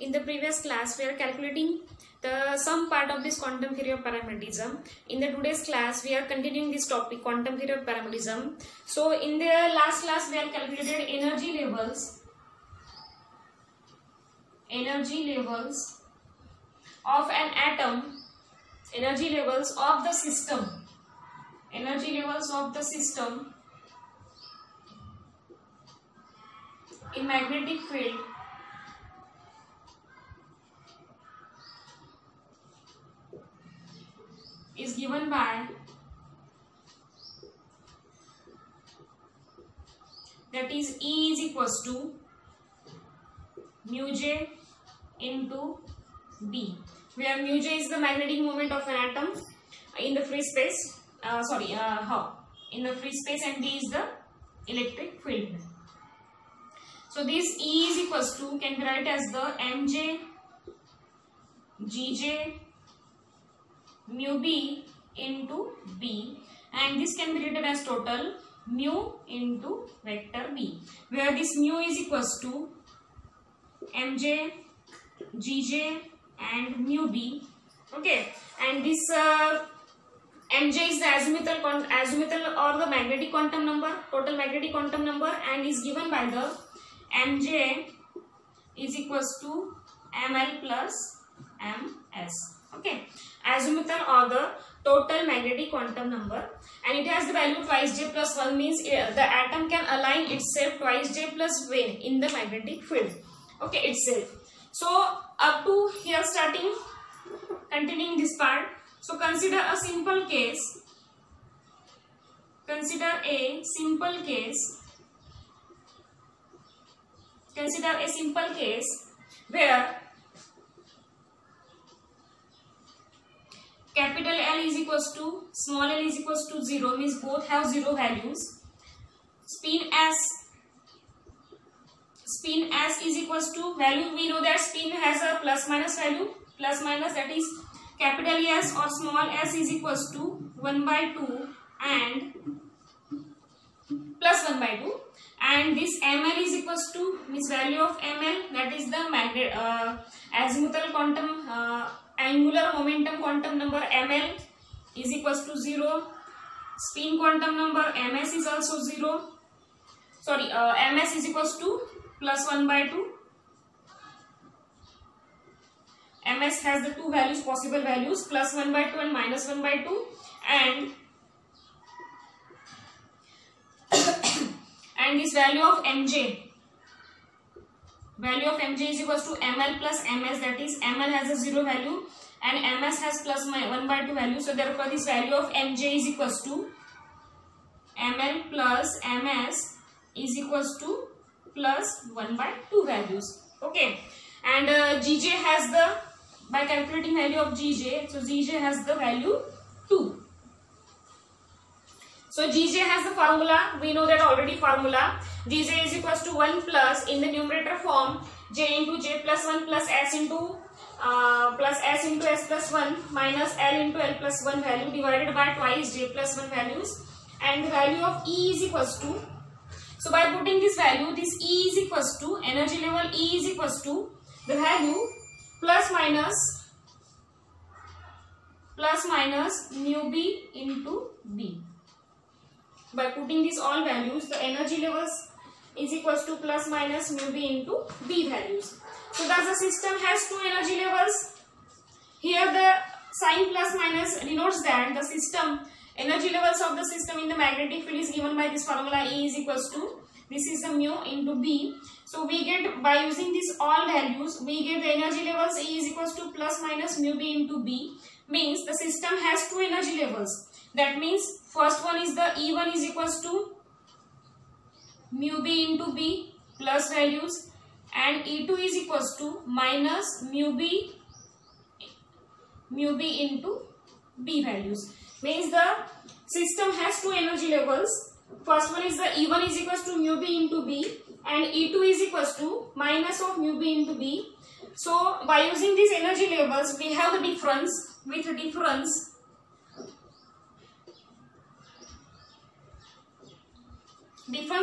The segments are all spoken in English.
In the previous class, we are calculating some part of this quantum theory of paramagnetism. In the today's class, we are continuing this topic, quantum theory of paramagnetism. So, in the last class, we have calculated energy levels of an atom, energy levels of the system, in magnetic field is given by that is E is equals to mu j into B, where mu j is the magnetic moment of an atom in the free space, in the free space, and B is the electric field. So this E is equals to can be written as the mj gj mu B into B, and this can be written as total mu into vector B, where this mu is equals to mj gj and mu B. Okay, and this mj is the azimuthal or the magnetic quantum number, total magnetic quantum number, and is given by the mj is equals to ml plus ms. Okay, azimuthal or the total magnetic quantum number, and it has the value twice j plus 1, means the atom can align itself twice j plus 1 in the magnetic field. Okay, itself. So up to here starting, continuing this part. So consider a simple case. Consider a simple case where capital L is equals to small l is equals to 0, means both have 0 values. Spin S is equals to value, we know that spin has a plus minus value, that is capital S or small s is equals to 1 by 2 and plus 1 by 2, and this ml is equals to, means value of ml, that is the azimuthal quantum angular momentum quantum number ml is equals to 0. Spin quantum number ms is also 0. Ms is equals to plus 1 by 2. ms has the two values, possible values, plus 1 by 2 and minus 1 by 2, and and this value of mj is equals to ml plus ms, that is ml has a 0 value and ms has plus 1 by 2 value. So therefore this value of mj is equals to ml plus ms is equals to plus 1 by 2 values. Okay, and gj has the, by calculating value of gj, so gj has the value 2. So gj has the formula, we know that already formula. Gj is equals to 1 plus, in the numerator form, j into j plus 1 plus s into s plus 1 minus l into l plus 1 value divided by twice j plus 1 values, and the value of E is equals to, so by putting this value, this E is equals to, energy level E is equals to the value plus minus mu B into B. By putting these all values, the energy levels is equals to plus minus mu B into B values. So thus the system has two energy levels. Here the sign plus minus denotes that the system energy levels of the system in the magnetic field is given by this formula. E is equals to, this is the mu into B. So we get, by using these all values, we get the energy levels E is equals to plus minus mu B into B, means the system has two energy levels. That means first one is the E1 is equals to mu B into B plus values, and E2 is equals to minus mu B into B values. Means the system has two energy levels. First one is the E1 is equals to mu B into B, and E2 is equals to minus of mu B into B. So by using these energy levels, we have the difference. With the difference,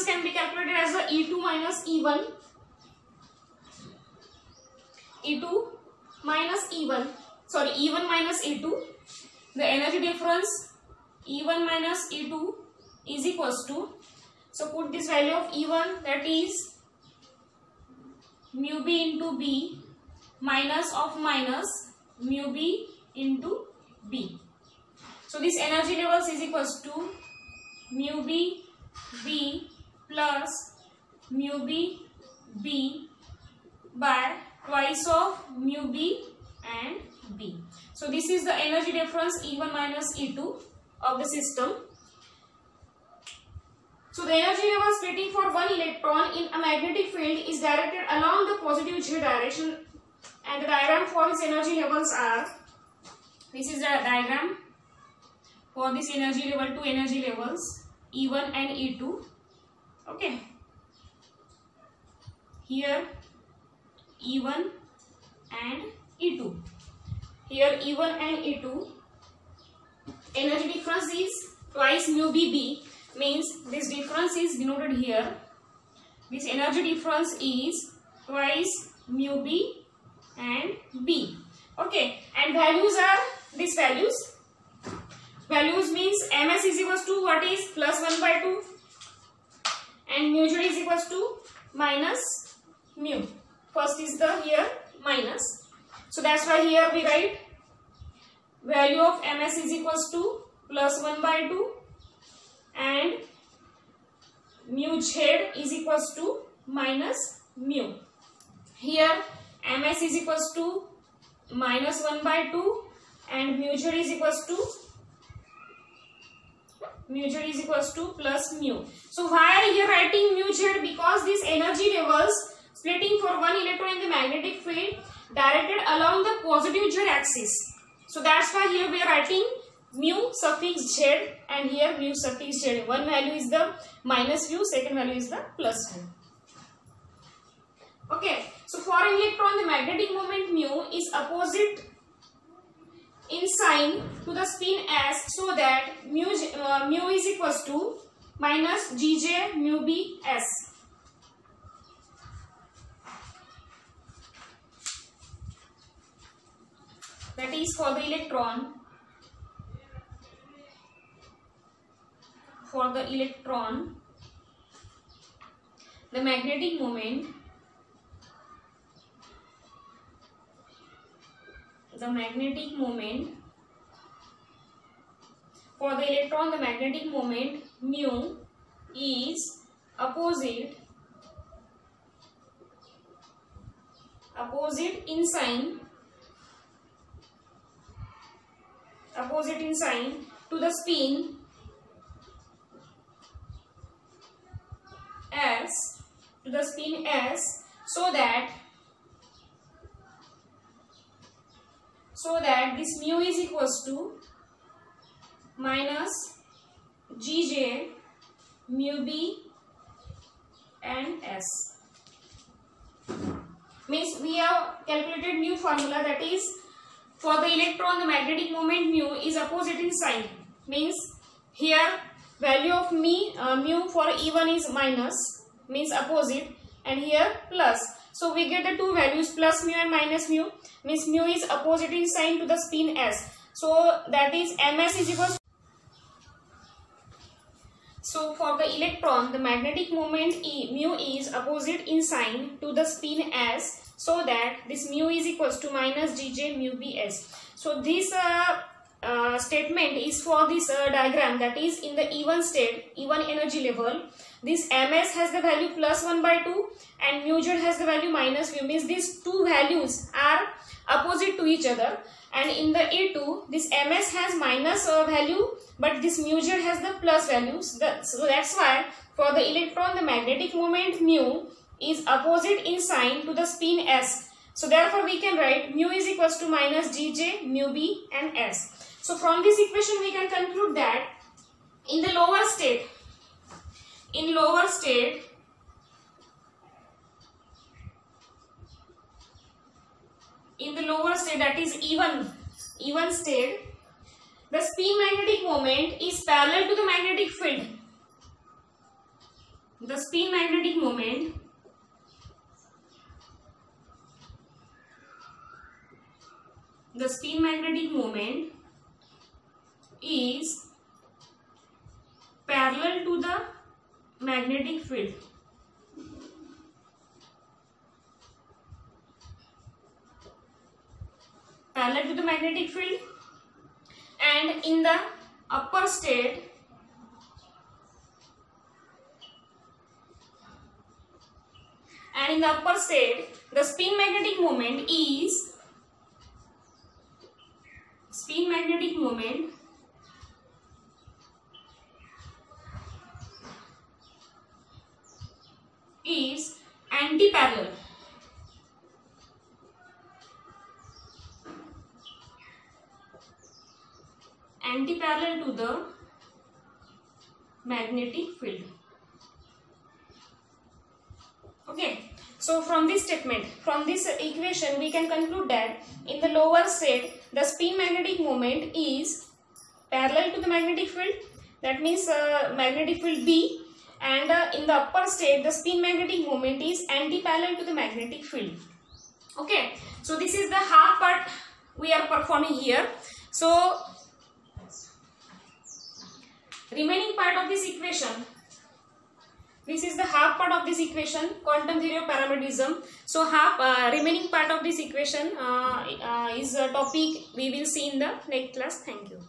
can be calculated as the E2 minus E1. E2 minus E1, sorry, E1 minus E2. The energy difference E1 minus E2 is equals to, so put this value of E1, that is mu B into B minus of minus mu B into B. So this energy levels is equals to mu B B plus mu B B by twice of mu B and B. So this is the energy difference E1 minus E2 of the system. So the energy level splitting for one electron in a magnetic field is directed along the positive z direction, and the diagram for these energy levels are, this is the diagram for this energy level, two energy levels E1 and E2. Okay, here E1 and E2, here E1 and E2, energy difference is twice mu B B, means this difference is denoted here. This energy difference is twice mu B and B. Okay, and values are these values. Values means ms is equals to what is plus 1 by 2 and mu z is equals to minus mu. First is the here minus. So that's why here we write value of ms is equals to plus 1 by 2 and mu z is equals to minus mu. Here ms is equals to minus 1 by 2 and mu z is equals to plus mu. So why are you writing mu z? Because these energy levels splitting for one electron in the magnetic field directed along the positive z axis. So that's why here we are writing mu suffix z and here mu suffix z. One value is the minus mu, second value is the plus mu. Okay, so for an electron the magnetic moment mu is opposite in sign to the spin s, so that mu is equals to minus Gj mu B s. That is for the electron. For the electron, the magnetic moment, for the electron, the magnetic moment mu is opposite in sign to the spin s, so that this mu is equals to minus Gj mu B and s. Means we have calculated mu formula, that is for the electron the magnetic moment mu is opposite in sign, means here value of mu for E1 is minus, means opposite, and here plus. So we get the two values plus mu and minus mu, means mu is opposite in sign to the spin s. So that is ms is equals. So for the electron the magnetic moment mu is opposite in sign to the spin s, so that this mu is equals to minus Gj mu B s. So this statement is for this diagram, that is in the E1 state, E1 energy level, this ms has the value plus 1 by 2 and mu z has the value minus mu, means these two values are opposite to each other. And in the E2 this ms has minus value but this mu z has the plus values. So that's why for the electron the magnetic moment mu is opposite in sign to the spin s. So therefore we can write mu is equals to minus Gj mu B and s. So from this equation we can conclude that in the lower state, that is E1 state, the spin magnetic moment is parallel to the magnetic field. The spin magnetic moment the spin magnetic moment is parallel to the magnetic field. Parallel to the magnetic field, and in the upper state the spin magnetic moment is anti-parallel. Anti-parallel to the magnetic field. Okay, so from this statement, from this equation, we can conclude that in the lower state the spin magnetic moment is parallel to the magnetic field, that means magnetic field B, and in the upper state the spin magnetic moment is anti-parallel to the magnetic field. Okay, so this is the half part we are performing here. So remaining part of this equation, this is the half part of this equation, quantum theory of parametrism. So remaining part of this equation is a topic we will see in the next class. Thank you.